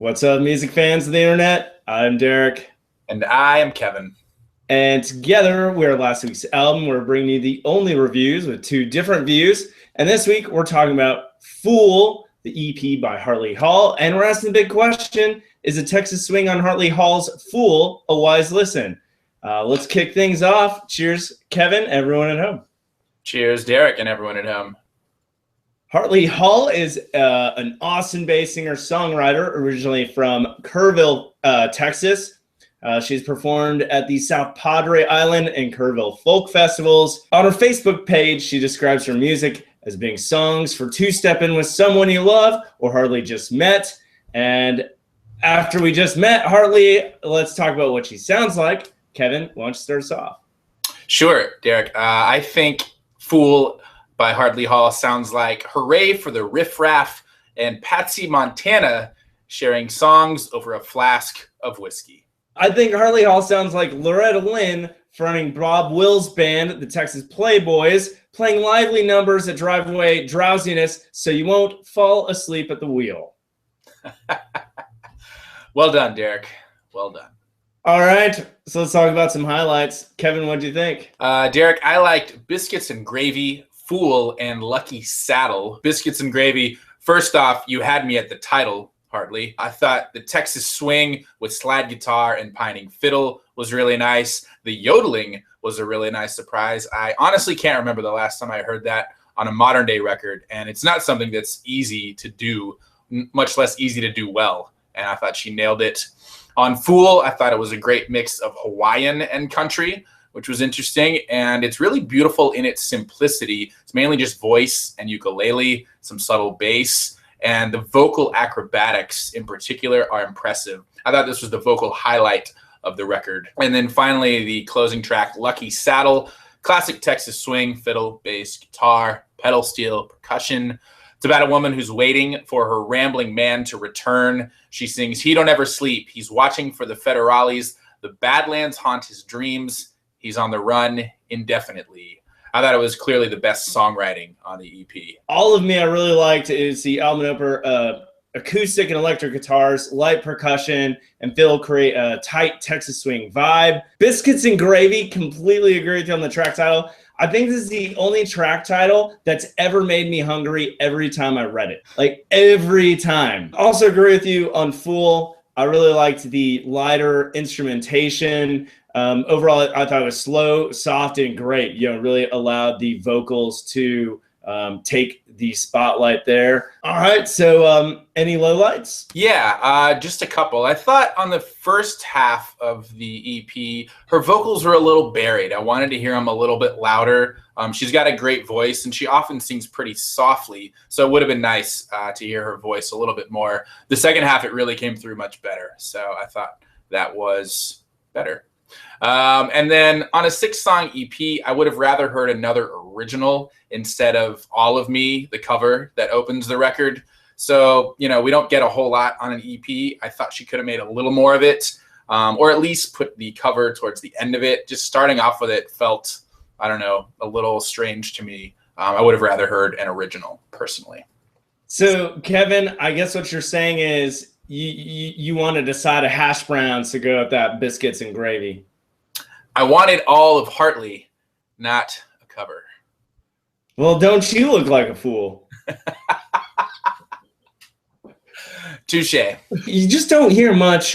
What's up, music fans of the internet? I'm Derek. And I am Kevin. And together, we're last week's album. We're bringing you the only reviews with two different views. And this week, we're talking about Fool, the EP by Hartley Hall. And we're asking the big question, is a Texas swing on Hartley Hall's Fool a wise listen? Let's kick things off. Cheers, Kevin, everyone at home. Cheers, Derek, and everyone at home. Hartley Hall is an Austin-based singer-songwriter, originally from Kerrville, Texas. She's performed at the South Padre Island and Kerrville folk festivals. On her Facebook page, she describes her music as being songs for two-stepping with someone you love or hardly just met. And after we just met Hartley, let's talk about what she sounds like. Kevin, why don't you start us off? Sure, Derek. I think Fool by Hartley Hall sounds like Hurray for the Riff, Raff and Patsy, Montana sharing songs over a flask of whiskey. I think Hartley Hall sounds like Loretta Lynn fronting Bob Will's band, the Texas Playboys, playing lively numbers that drive away drowsiness so you won't fall asleep at the wheel. Well done, Derek. Well done. All right, so let's talk about some highlights. Kevin, what do you think? Derek, I liked Biscuits and Gravy, Fool, and Lucky Saddle. Biscuits and Gravy, first off, you had me at the title, Hartley. I thought the Texas swing with slide guitar and pining fiddle was really nice. The yodeling was a really nice surprise. I honestly can't remember the last time I heard that on a modern day record, and it's not something that's easy to do, much less easy to do well, and I thought she nailed it. On Fool, I thought it was a great mix of Hawaiian and country, which was interesting, and it's really beautiful in its simplicity. It's mainly just voice and ukulele, some subtle bass, and the vocal acrobatics in particular are impressive. I thought this was the vocal highlight of the record. And then finally, the closing track, Lucky Saddle, classic Texas swing, fiddle, bass, guitar, pedal steel, percussion. It's about a woman who's waiting for her rambling man to return. She sings, "He don't ever sleep. He's watching for the federales. The Badlands haunt his dreams. He's on the run indefinitely." I thought it was clearly the best songwriting on the EP. All of me I really liked is the album opener, acoustic and electric guitars, light percussion, and fiddle create a tight Texas swing vibe. Biscuits and Gravy, completely agree with you on the track title. I think this is the only track title that's ever made me hungry every time I read it. Like, every time. Also agree with you on Fool. I really liked the lighter instrumentation. Overall, I thought it was slow, soft, and great. You know, really allowed the vocals to take the spotlight there. All right, so any lowlights? Yeah, just a couple. I thought on the first half of the EP, her vocals were a little buried. I wanted to hear them a little bit louder. She's got a great voice, and she often sings pretty softly, so it would have been nice to hear her voice a little bit more. The second half, it really came through much better, so I thought that was better. And then on a 6-song EP, I would have rather heard another original instead of All of Me, the cover that opens the record. So, you know, we don't get a whole lot on an EP. I thought she could have made a little more of it, or at least put the cover towards the end of it. Just starting off with it felt, I don't know, a little strange to me. I would have rather heard an original, personally. So, Kevin, I guess what you're saying is you wanted a side of hash browns to go with that Biscuits and Gravy. I wanted all of Hartley, not a cover. Well, don't you look like a fool? Touche. You just don't hear much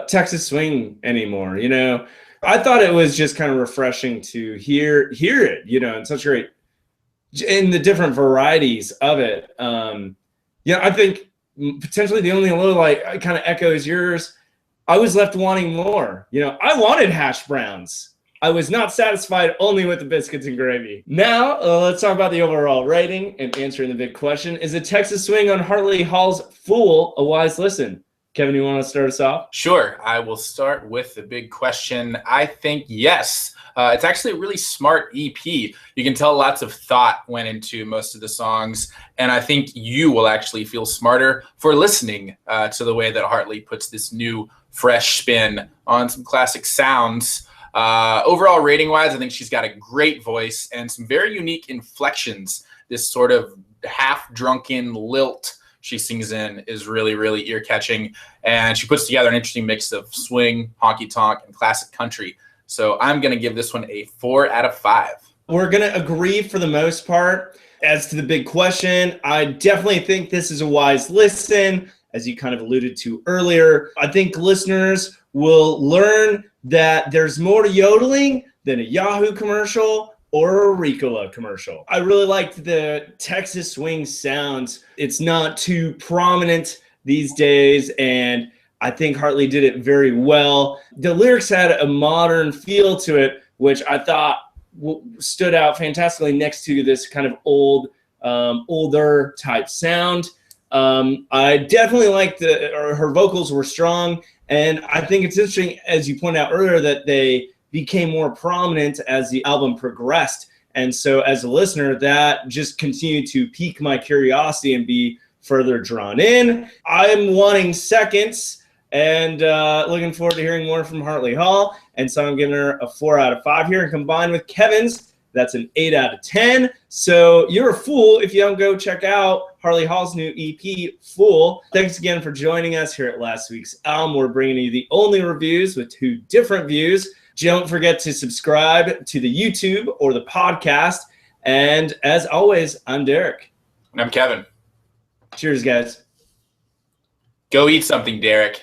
Texas swing anymore, you know? I thought it was just kind of refreshing to hear it, you know, in such great, in the different varieties of it. Yeah, I think potentially the only little, like, kind of echoes yours. I was left wanting more. You know, I wanted hash browns. I was not satisfied only with the Biscuits and Gravy. Now, let's talk about the overall rating and answering the big question. Is a Texas swing on Hartley Hall's Fool a wise listen? Kevin, you want to start us off? Sure. I will start with the big question. I think yes. It's actually a really smart EP. You can tell lots of thought went into most of the songs, and I think you will actually feel smarter for listening to the way that Hartley puts this new, fresh spin on some classic sounds. Overall rating-wise, I think she's got a great voice and some very unique inflections. This sort of half-drunken lilt she sings in is really, really ear-catching. And she puts together an interesting mix of swing, honky-tonk, and classic country. So I'm going to give this one a 4 out of 5. We're going to agree for the most part. As to the big question, I definitely think this is a wise listen, as you kind of alluded to earlier. I think listeners will learn that there's more to yodeling than a Yahoo commercial or a Ricola commercial. I really liked the Texas swing sounds. It's not too prominent these days, and I think Hartley did it very well. The lyrics had a modern feel to it, which I thought stood out fantastically next to this kind of older type sound. I definitely liked her vocals were strong, and I think it's interesting, as you pointed out earlier, that they became more prominent as the album progressed. And so as a listener, that just continued to pique my curiosity and be further drawn in. I'm wanting seconds and looking forward to hearing more from Hartley Hall. And so I'm giving her a 4 out of 5 here. And combined with Kevin's, that's an 8 out of 10. So you're a fool if you don't go check out Hartley Hall's new EP, Fool. Thanks again for joining us here at last week's album. We're bringing you the only reviews with 2 different views. Don't forget to subscribe to the YouTube or the podcast. And as always, I'm Derek. And I'm Kevin. Cheers, guys. Go eat something, Derek.